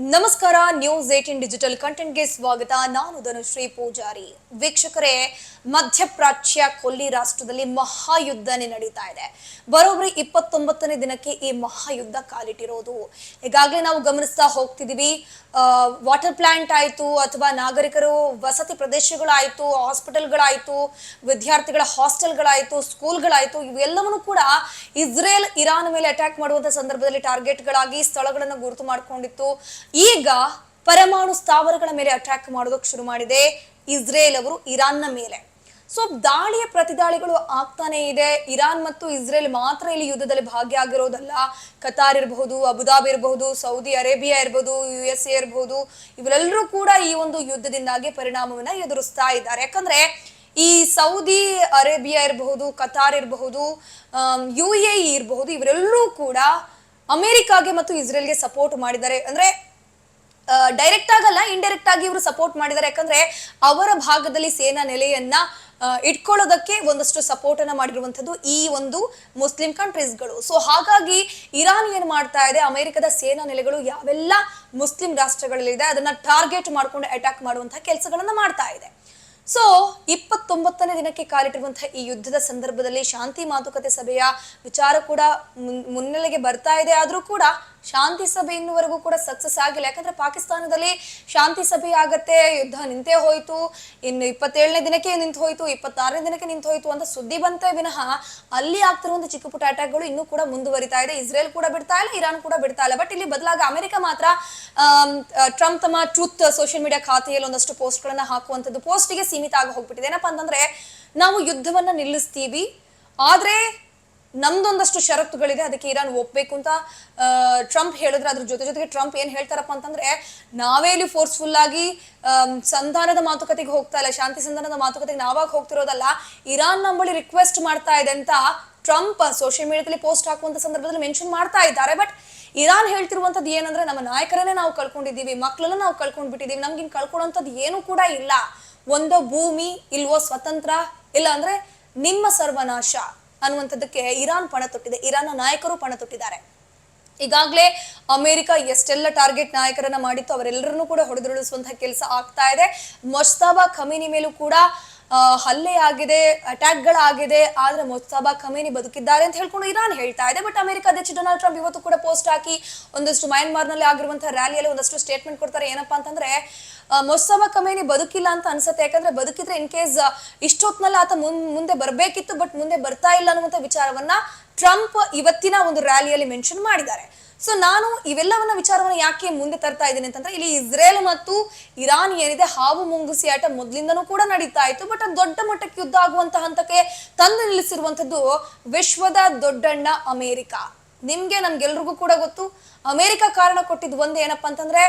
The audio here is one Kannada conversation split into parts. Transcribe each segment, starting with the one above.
ನಮಸ್ಕಾರ ನ್ಯೂಸ್ 18 ಡಿಜಿಟಲ್ ಕಂಟೆಂಟ್ಗೆ ಸ್ವಾಗತ. ನಾನು ಧನುಶ್ರೀ ಪೂಜಾರಿ. ವೀಕ್ಷಕರೇ, ಮಧ್ಯಪ್ರಾಚ್ಯ ಕೊಲ್ಲಿ ರಾಷ್ಟ್ರದಲ್ಲಿ ಮಹಾಯುದ್ಧನೇ ನಡೀತಾ ಇದೆ. ಬರೋಬ್ಬರಿ 29ನೇ ದಿನಕ್ಕೆ ಈ ಮಹಾಯುದ್ಧ ಕಾಲಿಟ್ಟಿರೋದು. ಈಗಾಗಲೇ ನಾವು ಗಮನಿಸ್ತಾ ಹೋಗ್ತಿದೀವಿ. ವಾಟರ್ ಪ್ಲಾಂಟ್ ಆಯ್ತು, ಅಥವಾ ನಾಗರಿಕರು ವಸತಿ ಪ್ರದೇಶಗಳಾಯ್ತು, ಹಾಸ್ಪಿಟಲ್ಗಳಾಯ್ತು, ವಿದ್ಯಾರ್ಥಿಗಳ ಹಾಸ್ಟೆಲ್ಗಳಾಯ್ತು, ಸ್ಕೂಲ್ಗಳಾಯ್ತು, ಇವೆಲ್ಲವನ್ನೂ ಕೂಡ ಇಸ್ರೇಲ್ ಇರಾನ್ ಮೇಲೆ ಅಟ್ಯಾಕ್ ಮಾಡುವಂತ ಸಂದರ್ಭದಲ್ಲಿ ಟಾರ್ಗೆಟ್ಗಳಾಗಿ ಸ್ಥಳಗಳನ್ನು ಗುರುತು ಮಾಡಿಕೊಂಡಿತ್ತು. ಈಗ ಪರಮಾಣು ಸ್ಥಾವರಗಳ ಮೇಲೆ ಅಟ್ಯಾಕ್ ಮಾಡೋದಕ್ಕೆ ಶುರು ಮಾಡಿದೆ ಇಸ್ರೇಲ್ ಅವರು ಇರಾನ್ನ ಮೇಲೆ. ಸೊ ದಾಳಿಯ ಪ್ರತಿದಾಳಿಗಳು ಆಗ್ತಾನೆ ಇದೆ. ಇರಾನ್ ಮತ್ತು ಇಸ್ರೇಲ್ ಮಾತ್ರ ಇಲ್ಲಿ ಯುದ್ಧದಲ್ಲಿ ಭಾಗಿಯಾಗಿರೋದಲ್ಲ. ಕತಾರ್ ಇರಬಹುದು, ಅಬುದಾಬಿ ಇರಬಹುದು, ಸೌದಿ ಅರೇಬಿಯಾ ಇರಬಹುದು, USA ಇರಬಹುದು, ಇವರೆಲ್ಲರೂ ಕೂಡ ಈ ಒಂದು ಯುದ್ಧದಿಂದಾಗಿ ಪರಿಣಾಮವನ್ನ ಎದುರಿಸ್ತಾ ಇದ್ದಾರೆ. ಯಾಕಂದ್ರೆ ಈ ಸೌದಿ ಅರೇಬಿಯಾ ಇರಬಹುದು, ಕತಾರ್ ಇರಬಹುದು, UAE ಇರಬಹುದು, ಇವರೆಲ್ಲರೂ ಕೂಡ ಅಮೆರಿಕಾಗೆ ಮತ್ತು ಇಸ್ರೇಲ್ಗೆ ಸಪೋರ್ಟ್ ಮಾಡಿದ್ದಾರೆ. ಅಂದ್ರೆ ಡೈರೆಕ್ಟ್ ಆಗಲ್ಲ, ಇಂಡೈರೆಕ್ಟ್ ಆಗಿ ಇವರು ಸಪೋರ್ಟ್ ಮಾಡಿದ್ದಾರೆ. ಯಾಕಂದ್ರೆ ಅವರ ಭಾಗದಲ್ಲಿ ಸೇನಾ ನೆಲೆಯನ್ನ ಇಟ್ಕೊಳ್ಳೋದಕ್ಕೆ ಒಂದಷ್ಟು ಸಪೋರ್ಟ್ ಅನ್ನ ಮಾಡಿರುವಂತದ್ದು ಈ ಒಂದು ಮುಸ್ಲಿಂ ಕಂಟ್ರೀಸ್ಗಳು. ಸೊ ಹಾಗಾಗಿ ಇರಾನ್ ಏನ್ ಮಾಡ್ತಾ ಇದೆ, ಅಮೆರಿಕದ ಸೇನಾ ನೆಲೆಗಳು ಯಾವೆಲ್ಲ ಮುಸ್ಲಿಂ ರಾಷ್ಟ್ರಗಳಲ್ಲಿದೆ ಅದನ್ನ ಟಾರ್ಗೆಟ್ ಮಾಡ್ಕೊಂಡು ಅಟ್ಯಾಕ್ ಮಾಡುವಂತಹ ಕೆಲಸಗಳನ್ನ ಮಾಡ್ತಾ ಇದೆ. ಸೊ 29ನೇ ದಿನಕ್ಕೆ ಕಾಲಿಟ್ಟಿರುವಂತಹ ಈ ಯುದ್ಧದ ಸಂದರ್ಭದಲ್ಲಿ ಶಾಂತಿ ಮಾತುಕತೆ ಸಭೆಯ ವಿಚಾರ ಕೂಡ ಮುನ್ನೆಲೆಗೆ ಬರ್ತಾ ಇದೆ. ಆದ್ರೂ ಕೂಡ ಶಾಂತಿ ಸಭೆ ಇನ್ನುವರೆಗೂ ಕೂಡ ಸಕ್ಸಸ್ ಆಗಿಲ್ಲ. ಯಾಕಂದ್ರೆ ಪಾಕಿಸ್ತಾನದಲ್ಲಿ ಶಾಂತಿ ಸಭೆ ಆಗತ್ತೆ, ಯುದ್ಧ ನಿಂತೇ ಹೋಯ್ತು, ಇನ್ನು 27ನೇ ದಿನಕ್ಕೆ ನಿಂತು ಹೋಯ್ತು, 26ನೇ ದಿನಕ್ಕೆ ನಿಂತು ಹೋಯ್ತು ಅಂತ ಸುದ್ದಿ ಬಂತೆ ವಿನಃ ಅಲ್ಲಿ ಆಗ್ತಿರುವಂತ ಚಿಕ್ಕ ಪುಟ್ಟ ಅಟ್ಯಾಕ್ಗಳು ಇನ್ನೂ ಕೂಡ ಮುಂದುವರಿತಾ ಇದೆ. ಇಸ್ರೇಲ್ ಕೂಡ ಬಿಡ್ತಾ ಇಲ್ಲ, ಇರಾನ್ ಕೂಡ ಬಿಡ್ತಾ ಇಲ್ಲ. ಬಟ್ ಇಲ್ಲಿ ಬದಲಾಗಿ ಅಮೆರಿಕ ಮಾತ್ರ ಟ್ರಂಪ್ ತಮ್ಮ ಟ್ರೂತ್ ಸೋಷಿಯಲ್ ಮೀಡಿಯಾ ಖಾತೆಯಲ್ಲಿ ಒಂದಷ್ಟು ಪೋಸ್ಟ್ ಗಳನ್ನ ಹಾಕುವಂತದ್ದು ಪೋಸ್ಟ್ಗೆ ಸೀಮಿತ ಆಗಿ ಹೋಗ್ಬಿಟ್ಟಿದೆ. ಏನಪ್ಪಾ ಅಂತಂದ್ರೆ, ನಾವು ಯುದ್ಧವನ್ನ ನಿಲ್ಲಿಸ್ತೀವಿ, ಆದ್ರೆ ನಮ್ದೊಂದಷ್ಟು ಷರತ್ತುಗಳಿದೆ, ಅದಕ್ಕೆ ಇರಾನ್ ಒಪ್ಬೇಕು ಅಂತ ಟ್ರಂಪ್ ಹೇಳಿದ್ರೆ, ಅದ್ರ ಜೊತೆಗೆ ಟ್ರಂಪ್ ಏನ್ ಹೇಳ್ತಾರಪ್ಪ ಅಂತಂದ್ರೆ, ನಾವೇ ಇಲ್ಲಿ ಫೋರ್ಸ್ಫುಲ್ ಆಗಿ ಸಂಧಾನದ ಮಾತುಕತೆಗೆ ಹೋಗ್ತಾ ಇಲ್ಲ, ಶಾಂತಿ ಸಂಧಾನದ ಮಾತುಕತೆಗೆ ನಾವಾಗ ಹೋಗ್ತಿರೋದಲ್ಲ, ಇರಾನ್ ನಂಬಳಿ ರಿಕ್ವೆಸ್ಟ್ ಮಾಡ್ತಾ ಇದೆ ಅಂತ ಟ್ರಂಪ್ ಸೋಷಿಯಲ್ ಮೀಡಿಯಾದಲ್ಲಿ ಪೋಸ್ಟ್ ಹಾಕುವಂತ ಸಂದರ್ಭದಲ್ಲಿ ಮೆನ್ಷನ್ ಮಾಡ್ತಾ ಇದ್ದಾರೆ. ಬಟ್ ಇರಾನ್ ಹೇಳ್ತಿರುವಂತದ್ದು ಏನಂದ್ರೆ, ನಮ್ಮ ನಾಯಕರನ್ನೇ ನಾವು ಕಳ್ಕೊಂಡಿದ್ದೀವಿ, ಮಕ್ಕಳನ್ನ ನಾವು ಕಳ್ಕೊಂಡ್ಬಿಟ್ಟಿದೀವಿ, ನಮ್ಗಿನ್ ಕಳ್ಕೊಳ್ಳೋಂಥದ್ದು ಏನು ಕೂಡ ಇಲ್ಲ, ಒಂದೋ ಭೂಮಿ, ಇಲ್ವೋ ಸ್ವತಂತ್ರ, ಇಲ್ಲ ಅಂದ್ರೆ ನಿಮ್ಮ ಸರ್ವನಾಶ ಅನ್ನುವಂಥದ್ದಕ್ಕೆ ಇರಾನ್ ಪಣ ತೊಟ್ಟಿದೆ, ಇರಾನ್ನ ನಾಯಕರು ಪಣ ತೊಟ್ಟಿದ್ದಾರೆ. ಈಗಾಗಲೇ ಅಮೆರಿಕ ಎಷ್ಟೆಲ್ಲ ಟಾರ್ಗೆಟ್ ನಾಯಕರನ್ನ ಮಾಡಿತ್ತು ಅವರೆಲ್ಲರನ್ನೂ ಕೂಡ ಹೊಡೆದುರುಳಿಸುವಂತಹ ಕೆಲಸ ಆಗ್ತಾ ಇದೆ. ಮೊಜ್ತಬಾ ಖಮೀನಿ ಮೇಲೂ ಕೂಡ ಹಲ್ಲೆ ಆಗಿದೆ, ಅಟ್ಯಾಕ್ಗಳಾಗಿದೆ. ಆದ್ರೆ ಮೊಜ್ತಬಾ ಖಮೀನಿ ಬದುಕಿದ್ದಾರೆ ಅಂತ ಹೇಳ್ಕೊಂಡು ಇರಾನ್ ಹೇಳ್ತಾ ಇದೆ. ಬಟ್ ಅಮೆರಿಕ ಅಧ್ಯಕ್ಷ ಡೊನಾಲ್ಡ್ ಟ್ರಂಪ್ ಇವತ್ತು ಕೂಡ ಪೋಸ್ಟ್ ಹಾಕಿ ಒಂದಷ್ಟು ಮಯನ್ಮಾರ್ನಲ್ಲಿ ಆಗಿರುವಂತಹ ರ್ಯಾಲಿಯಲ್ಲಿ ಒಂದಷ್ಟು ಸ್ಟೇಟ್ಮೆಂಟ್ ಕೊಡ್ತಾರೆ. ಏನಪ್ಪಾ ಅಂತಂದ್ರೆ, ಮೊಜ್ತಬಾ ಖಮೀನಿ ಬದುಕಿಲ್ಲ ಅಂತ ಅನ್ಸುತ್ತೆ. ಯಾಕಂದ್ರೆ ಬದುಕಿದ್ರೆ ಇನ್ ಕೇಸ್ ಇಷ್ಟೊತ್ನಲ್ಲಿ ಆತ ಮುಂದೆ ಬರ್ಬೇಕಿತ್ತು, ಬಟ್ ಮುಂದೆ ಬರ್ತಾ ಇಲ್ಲ ಅನ್ನುವಂಥ ವಿಚಾರವನ್ನ ಟ್ರಂಪ್ ಇವತ್ತಿನ ಒಂದು ರ್ಯಾಲಿಯಲ್ಲಿ ಮೆನ್ಷನ್ ಮಾಡಿದ್ದಾರೆ. ಸೊ ನಾನು ಇವೆಲ್ಲವನ್ನ ವಿಚಾರವನ್ನ ಯಾಕೆ ಮುಂದೆ ತರ್ತಾ ಇದ್ದೀನಿ ಅಂತಂದ್ರೆ, ಇಲ್ಲಿ ಇಸ್ರೇಲ್ ಮತ್ತು ಇರಾನ್ ಏನಿದೆ ಹಾವು ಮುಂಗುಸಿ ಆಟ ಮೊದ್ಲಿಂದನೂ ಕೂಡ ನಡೀತಾ ಇತ್ತು. ಬಟ್ ಅದು ದೊಡ್ಡ ಮಟ್ಟಕ್ಕೆ ಯುದ್ಧ ಆಗುವಂತ ಹಂತಕ್ಕೆ ತಂದು ನಿಲ್ಲಿಸಿರುವಂತದ್ದು ವಿಶ್ವದ ದೊಡ್ಡಣ್ಣ ಅಮೆರಿಕ. ನಿಮ್ಗೆ ನಮ್ಗೆಲ್ರಿಗೂ ಕೂಡ ಗೊತ್ತು, ಅಮೆರಿಕ ಕಾರಣ ಕೊಟ್ಟಿದ್ದು ಒಂದು ಏನಪ್ಪಾ ಅಂತಂದ್ರೆ,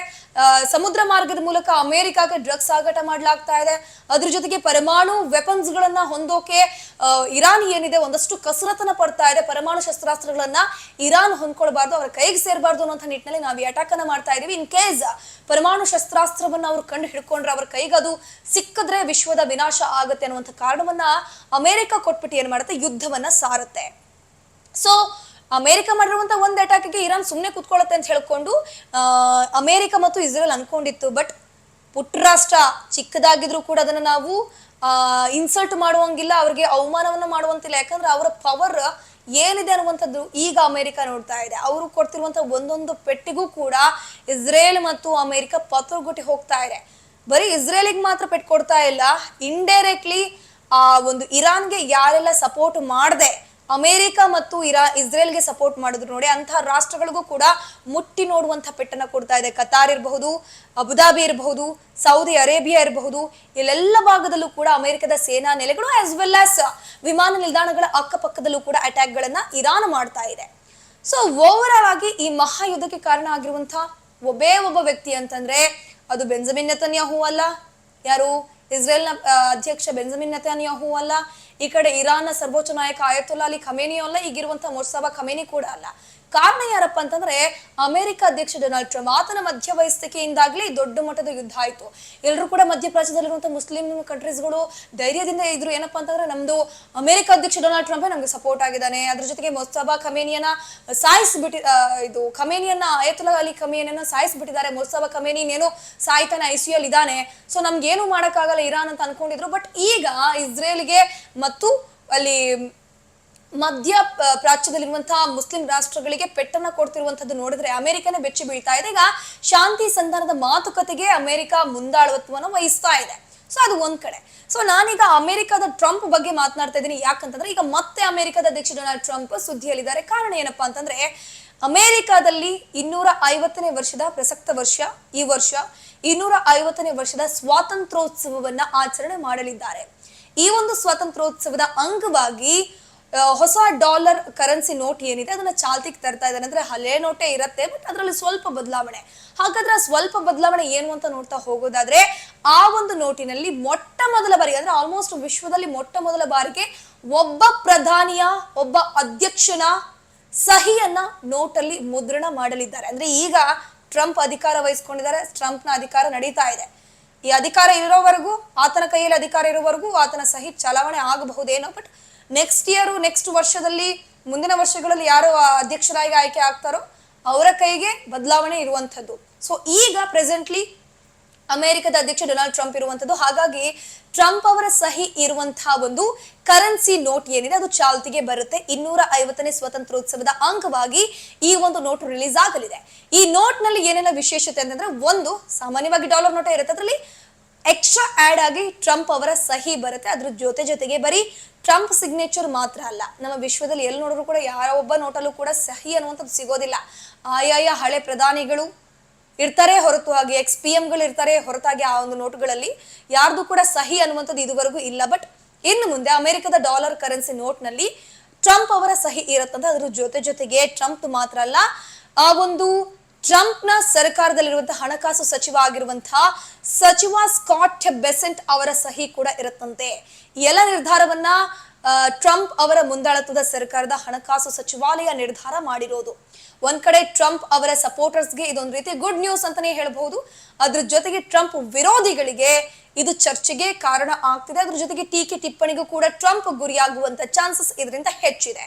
ಸಮುದ್ರ ಮಾರ್ಗದ ಮೂಲಕ ಅಮೆರಿಕಾಗೆ ಡ್ರಗ್ಸ್ ಸಾಗಾಟ ಮಾಡ್ಲಾಗ್ತಾ ಇದೆ. ಅದ್ರ ಜೊತೆಗೆ ಪರಮಾಣು ವೆಪನ್ಸ್ ಗಳನ್ನ ಹೊಂದೋಕೆ ಇರಾನ್ ಏನಿದೆ ಒಂದಷ್ಟು ಕಸರತ್ತನ್ನ ಪಡ್ತಾ ಇದೆ. ಪರಮಾಣು ಶಸ್ತ್ರಾಸ್ತ್ರಗಳನ್ನ ಇರಾನ್ ಹೊಂದ್ಕೊಳ್ಬಾರ್ದು, ಅವ್ರ ಕೈಗೆ ಸೇರ್ಬಾರ್ದು ಅನ್ನೋ ನಿಟ್ಟಿನಲ್ಲಿ ನಾವು ಈ ಅಟ್ಯಾಕ್ ಅನ್ನ ಮಾಡ್ತಾ ಇದೀವಿ. ಇನ್ ಕೇಸ್ ಪರಮಾಣು ಶಸ್ತ್ರಾಸ್ತ್ರವನ್ನ ಅವ್ರು ಕಂಡು ಹಿಡ್ಕೊಂಡ್ರೆ, ಅವ್ರ ಕೈಗೆ ಅದು ಸಿಕ್ಕಿದ್ರೆ ವಿಶ್ವದ ವಿನಾಶ ಆಗುತ್ತೆ ಅನ್ನುವಂಥ ಕಾರಣವನ್ನ ಅಮೆರಿಕ ಕೊಟ್ಬಿಟ್ಟು ಏನ್ ಮಾಡುತ್ತೆ, ಯುದ್ಧವನ್ನ ಸಾರುತ್ತೆ. ಸೊ ಅಮೆರಿಕ ಮಾಡಿರುವಂತ ಒಂದು ಅಟ್ಯಾಕ್ಗೆ ಇರಾನ್ ಸುಮ್ಮನೆ ಕುತ್ಕೊಳ್ಳುತ್ತೆ ಅಂತ ಹೇಳ್ಕೊಂಡು ಅಮೆರಿಕ ಮತ್ತು ಇಸ್ರೇಲ್ ಅನ್ಕೊಂಡಿತ್ತು. ಬಟ್ ಪುಟ್ಟ ರಾಷ್ಟ್ರ, ಚಿಕ್ಕದಾಗಿದ್ರು ಕೂಡ ಅದನ್ನ ನಾವು ಇನ್ಸಲ್ಟ್ ಮಾಡುವಂಗಿಲ್ಲ, ಅವ್ರಿಗೆ ಅವಮಾನವನ್ನ ಮಾಡುವಂತಿಲ್ಲ. ಯಾಕಂದ್ರೆ ಅವರ ಪವರ್ ಏನಿದೆ ಅನ್ನುವಂಥದ್ದು ಈಗ ಅಮೆರಿಕ ನೋಡ್ತಾ ಇದೆ. ಅವರು ಕೊಡ್ತಿರುವಂತ ಒಂದೊಂದು ಪೆಟ್ಟಿಗೂ ಕೂಡ ಇಸ್ರೇಲ್ ಮತ್ತು ಅಮೆರಿಕ ಪತ್ರಗೊಟ್ಟಿ ಹೋಗ್ತಾ ಇದೆ. ಬರೀ ಇಸ್ರೇಲಿಗೆ ಮಾತ್ರ ಪೆಟ್ಟು ಕೊಡ್ತಾ ಇಲ್ಲ, ಇಂಡೈರೆಕ್ಟ್ಲಿ ಆ ಒಂದು ಇರಾನ್ಗೆ ಯಾರೆಲ್ಲ ಸಪೋರ್ಟ್ ಮಾಡದೆ ಅಮೆರಿಕ ಮತ್ತು ಇಸ್ರೇಲ್ಗೆ ಸಪೋರ್ಟ್ ಮಾಡಿದ್ರು ನೋಡಿ, ಅಂತಹ ರಾಷ್ಟ್ರಗಳಿಗೂ ಕೂಡ ಮುಟ್ಟಿ ನೋಡುವಂತ ಪೆಟ್ಟನ್ನ ಕೊಡ್ತಾ ಇದೆ. ಕತಾರ್ ಇರಬಹುದು, ಅಬುದಾಬಿ ಇರಬಹುದು, ಸೌದಿ ಅರೇಬಿಯಾ ಇರಬಹುದು, ಇಲ್ಲೆಲ್ಲ ಭಾಗದಲ್ಲೂ ಕೂಡ ಅಮೆರಿಕದ ಸೇನಾ ನೆಲೆಗಳು ಆಸ್ ವೆಲ್ ಆಸ್ ವಿಮಾನ ನಿಲ್ದಾಣಗಳ ಅಕ್ಕಪಕ್ಕದಲ್ಲೂ ಕೂಡ ಅಟ್ಯಾಕ್ ಗಳನ್ನ ಇರಾನ್ ಮಾಡ್ತಾ ಇದೆ. ಸೊ ಓವರ್ ಆಲ್ ಆಗಿ ಈ ಮಹಾಯುದ್ಧಕ್ಕೆ ಕಾರಣ ಆಗಿರುವಂತಹ ಒಬ್ಬ ವ್ಯಕ್ತಿ ಅಂತಂದ್ರೆ ಅದು ಬೆಂಜಮಿನ್ ನೆತನ್ಯಾಹು ಅಲ್ಲ. ಯಾರು? ಇಸ್ರೇಲ್ನ ಅಧ್ಯಕ್ಷ ಬೆಂಜಮಿನ್ ನೆತನ್ಯಾಹು ಅಲ್ಲ. ಈ ಕಡೆ ಇರಾನ್ನ ಸರ್ವೋಚ್ಚ ನಾಯಕ ಆಯತುಲ್ಲಾ ಅಲಿ ಖಮೇನಿ ಅಲ್ಲ, ಈಗಿರುವಂತಹ ಮುಸ್ತಫಾ ಖಮೇನಿ ಕೂಡ ಅಲ್ಲ. ಕಾರಣ ಯಾರಪ್ಪ ಅಂತಂದ್ರೆ ಅಮೆರಿಕ ಅಧ್ಯಕ್ಷ ಡೊನಾಲ್ಡ್ ಟ್ರಂಪ್. ಆತನ ಮಧ್ಯವಯಸ್ಸಿಕೆಯಿಂದಾಗ್ಲಿ ದೊಡ್ಡ ಮಟ್ಟದ ಯುದ್ಧ ಆಯ್ತು. ಎಲ್ಲರೂ ಕೂಡ ಮಧ್ಯಪ್ರಾಚ್ಯದಲ್ಲಿರುವಂತಹ ಮುಸ್ಲಿಂ ಕಂಟ್ರೀಸ್ಗಳು ಧೈರ್ಯದಿಂದ ಇದ್ರು. ಏನಪ್ಪಾ ಅಂತಂದ್ರೆ ನಮ್ದು ಅಮೆರಿಕ ಅಧ್ಯಕ್ಷ ಡೊನಾಲ್ಡ್ ಟ್ರಂಪ್ ನಮ್ಗೆ ಸಪೋರ್ಟ್ ಆಗಿದ್ದಾನೆ. ಅದ್ರ ಜೊತೆಗೆ ಮುಸ್ತಫಾ ಖಮೇನಿಯನ್ನ ಇದು ಖಮೇನಿಯನ್ನ ಆಯತುಲ್ಲಾ ಅಲಿ ಖಮೇನಿಯನ್ನ ಸಾಯಿಸ್ಬಿಟ್ಟಿದ್ದಾರೆ. ಮುಸ್ತಫಾ ಖಮೇನಿ ಇನ್ನೇನು ಸಾಯ್ತಾನೆ, ICU ಅಲ್ಲಿ ಇದ್ದಾನೆ. ಸೊ ನಮ್ಗೇನು ಮಾಡಕ್ಕಾಗಲ್ಲ ಇರಾನ್ ಅಂತ ಅನ್ಕೊಂಡಿದ್ರು. ಬಟ್ ಈಗ ಇಸ್ರೇಲ್ಗೆ ಮತ್ತು ಅಲ್ಲಿ ಮಧ್ಯ ಪ್ರಾಚ್ಯದಲ್ಲಿರುವಂತಹ ಮುಸ್ಲಿಂ ರಾಷ್ಟ್ರಗಳಿಗೆ ಪೆಟ್ಟನ್ನ ಕೊಡ್ತಿರುವಂತದ್ದು ನೋಡಿದ್ರೆ ಅಮೆರಿಕನೇ ಬೆಚ್ಚಿ ಬೀಳ್ತಾ ಇದೆ. ಈಗ ಶಾಂತಿ ಸಂಧಾನದ ಮಾತುಕತೆಗೆ ಅಮೆರಿಕ ಮುಂದಾಳತ್ವವನ್ನು ವಹಿಸ್ತಾ ಇದೆ. ಸೊ ಅದು ಒಂದ್ ಕಡೆ. ಸೊ ನಾನೀಗ ಅಮೆರಿಕದ ಟ್ರಂಪ್ ಬಗ್ಗೆ ಮಾತನಾಡ್ತಾ ಇದ್ದೀನಿ. ಯಾಕಂತಂದ್ರೆ ಈಗ ಮತ್ತೆ ಅಮೆರಿಕದ ಅಧ್ಯಕ್ಷ ಡೊನಾಲ್ಡ್ ಟ್ರಂಪ್ ಸುದ್ದಿಯಲ್ಲಿದ್ದಾರೆ. ಕಾರಣ ಏನಪ್ಪಾ ಅಂತಂದ್ರೆ ಅಮೆರಿಕದಲ್ಲಿ 250ನೇ ವರ್ಷದ ಪ್ರಸಕ್ತ ವರ್ಷ, ಈ ವರ್ಷ 250ನೇ ವರ್ಷದ ಸ್ವಾತಂತ್ರ್ಯೋತ್ಸವವನ್ನ ಆಚರಣೆ ಮಾಡಲಿದ್ದಾರೆ. ಈ ಒಂದು ಸ್ವಾತಂತ್ರ್ಯೋತ್ಸವದ ಅಂಗವಾಗಿ ಹೊಸ ಡಾಲರ್ ಕರೆನ್ಸಿ ನೋಟ್ ಏನಿದೆ ಅದನ್ನ ಚಾಲ್ತಿಗೆ ತರ್ತಾ ಇದ್ದಾರೆ. ಅಂದ್ರೆ ಹಳೆ ನೋಟೇ ಇರುತ್ತೆ, ಬಟ್ ಅದರಲ್ಲಿ ಸ್ವಲ್ಪ ಬದಲಾವಣೆ. ಹಾಗಾದ್ರೆ ಸ್ವಲ್ಪ ಬದಲಾವಣೆ ಏನು ಅಂತ ನೋಡ್ತಾ ಹೋಗೋದಾದ್ರೆ, ಆ ಒಂದು ನೋಟಿನಲ್ಲಿ ಮೊಟ್ಟ ಮೊದಲ ಬಾರಿಗೆ ಅಂದ್ರೆ ಆಲ್ಮೋಸ್ಟ್ ವಿಶ್ವದಲ್ಲಿ ಮೊಟ್ಟ ಮೊದಲ ಬಾರಿಗೆ ಒಬ್ಬ ಪ್ರಧಾನಿಯ, ಒಬ್ಬ ಅಧ್ಯಕ್ಷನ ಸಹಿಯನ್ನ ನೋಟಲ್ಲಿ ಮುದ್ರಣ ಮಾಡಲಿದ್ದಾರೆ. ಅಂದ್ರೆ ಈಗ ಟ್ರಂಪ್ ಅಧಿಕಾರ ವಹಿಸ್ಕೊಂಡಿದ್ದಾರೆ, ಟ್ರಂಪ್ನ ಅಧಿಕಾರ ನಡೀತಾ ಇದೆ. ಈ ಅಧಿಕಾರ ಇರೋವರೆಗೂ, ಆತನ ಕೈಯಲ್ಲಿ ಅಧಿಕಾರ ಇರೋವರೆಗೂ ಆತನ ಸಹಿ ಚಲಾವಣೆ ಆಗಬಹುದೇನೋ. ಬಟ್ ನೆಕ್ಸ್ಟ್ ವರ್ಷದಲ್ಲಿ, ಮುಂದಿನ ವರ್ಷಗಳಲ್ಲಿ ಯಾರು ಅಧ್ಯಕ್ಷರಾಗಿ ಆಯ್ಕೆ ಆಗ್ತಾರೋ ಅವರ ಕೈಗೆ ಬದಲಾವಣೆ ಇರುವಂತದ್ದು. ಸೊ ಈಗ ಪ್ರೆಸೆಂಟ್ಲಿ ಅಮೆರಿಕದ ಅಧ್ಯಕ್ಷ ಡೊನಾಲ್ಡ್ ಟ್ರಂಪ್ ಇರುವಂತದ್ದು. ಹಾಗಾಗಿ ಟ್ರಂಪ್ ಅವರ ಸಹಿ ಇರುವಂತಹ ಒಂದು ಕರೆನ್ಸಿ ನೋಟ್ ಏನಿದೆ ಅದು ಚಾಲ್ತಿಗೆ ಬರುತ್ತೆ. 250ನೇ ಸ್ವಾತಂತ್ರ್ಯೋತ್ಸವದ ಅಂಗವಾಗಿ ಈ ಒಂದು ನೋಟ್ ರಿಲೀಸ್ ಆಗಲಿದೆ. ಈ ನೋಟ್ ನಲ್ಲಿ ಏನೆಲ್ಲ ವಿಶೇಷತೆ ಅಂತಂದ್ರೆ, ಒಂದು ಸಾಮಾನ್ಯವಾಗಿ ಡಾಲರ್ ನೋಟೇ ಇರುತ್ತೆ, ಅದರಲ್ಲಿ ಎಕ್ಸ್ಟ್ರಾ ಆಡ್ ಆಗಿ ಟ್ರಂಪ್ ಅವರ ಸಹಿ ಬರುತ್ತೆ. ಅದ್ರ ಜೊತೆಗೆ ಬರೀ ಟ್ರಂಪ್ ಸಿಗ್ನೇಚರ್ ಮಾತ್ರ ಅಲ್ಲ, ನಮ್ಮ ವಿಶ್ವದಲ್ಲಿ ಎಲ್ಲಿ ನೋಡಿದ್ರು ಕೂಡ ಯಾವ ಒಬ್ಬ ನೋಟಲ್ಲೂ ಕೂಡ ಸಹಿ ಅನ್ನುವಂಥದ್ದು ಸಿಗೋದಿಲ್ಲ. ಆಯಾಯ ಹಳೆ ಪ್ರಧಾನಿಗಳು ಇರ್ತಾರೆ ಹೊರತಾಗಿ, XPM ಗಳು ಇರ್ತಾರೆ ಹೊರತಾಗಿ ಆ ಒಂದು ನೋಟುಗಳಲ್ಲಿ ಯಾರ್ದು ಕೂಡ ಸಹಿ ಅನ್ನುವಂಥದ್ದು ಇದುವರೆಗೂ ಇಲ್ಲ. ಬಟ್ ಇನ್ನು ಮುಂದೆ ಅಮೆರಿಕದ ಡಾಲರ್ ಕರೆನ್ಸಿ ನೋಟ್ ನಲ್ಲಿ ಟ್ರಂಪ್ ಅವರ ಸಹಿ ಇರುತ್ತಂತ. ಅದ್ರ ಜೊತೆಗೆ ಟ್ರಂಪ್ ಮಾತ್ರ ಅಲ್ಲ, ಆ ಒಂದು ಟ್ರಂಪ್ನ ಸರ್ಕಾರದಲ್ಲಿರುವಂತಹ ಹಣಕಾಸು ಸಚಿವ ಆಗಿರುವಂತಹ ಸಚಿವ ಸ್ಕಾಟ್ ಬೆಸೆಂಟ್ ಅವರ ಸಹಿ ಕೂಡ ಇರುತ್ತಂತೆ. ಎಲ್ಲ ನಿರ್ಧಾರವನ್ನ ಟ್ರಂಪ್ ಅವರ ಮುಂದಾಳತ್ವದ ಸರ್ಕಾರದ ಹಣಕಾಸು ಸಚಿವಾಲಯ ನಿರ್ಧಾರ ಮಾಡಿರೋದು. ಒಂದ್ ಕಡೆ ಟ್ರಂಪ್ ಅವರ ಸಪೋರ್ಟರ್ಸ್ಗೆ ಇದೊಂದು ರೀತಿ ಗುಡ್ ನ್ಯೂಸ್ ಅಂತಾನೆ ಹೇಳ್ಬಹುದು. ಅದ್ರ ಜೊತೆಗೆ ಟ್ರಂಪ್ ವಿರೋಧಿಗಳಿಗೆ ಇದು ಚರ್ಚೆಗೆ ಕಾರಣ ಆಗ್ತಿದೆ. ಅದ್ರ ಜೊತೆಗೆ ಟೀಕೆ ಟಿಪ್ಪಣಿಗೂ ಕೂಡ ಟ್ರಂಪ್ ಗುರಿಯಾಗುವಂತ ಚಾನ್ಸಸ್ ಇದರಿಂದ ಹೆಚ್ಚಿದೆ.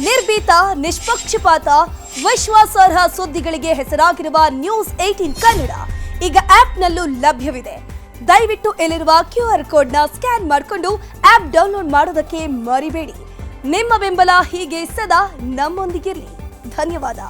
ನಿರ್ಭೀತ, ನಿಷ್ಪಕ್ಷಪಾತ, ವಿಶ್ವಾಸಾರ್ಹ ಸುದ್ದಿಗಳಿಗೆ ಹೆಸರಾಗಿರುವ News18 ಕನ್ನಡ ಈಗ ಆಪ್ನಲ್ಲೂ ಲಭ್ಯವಿದೆ. ದಯವಿಟ್ಟು ಇಲ್ಲಿರುವ QR ಕೋಡ್ನ ಸ್ಕ್ಯಾನ್ ಮಾಡಿಕೊಂಡು ಆಪ್ ಡೌನ್ಲೋಡ್ ಮಾಡೋದಕ್ಕೆ ಮರಿಬೇಡಿ. ನಿಮ್ಮ ಬೆಂಬಲ ಹೀಗೆ ಸದಾ ನಮ್ಮೊಂದಿಗಿರಲಿ. ಧನ್ಯವಾದ.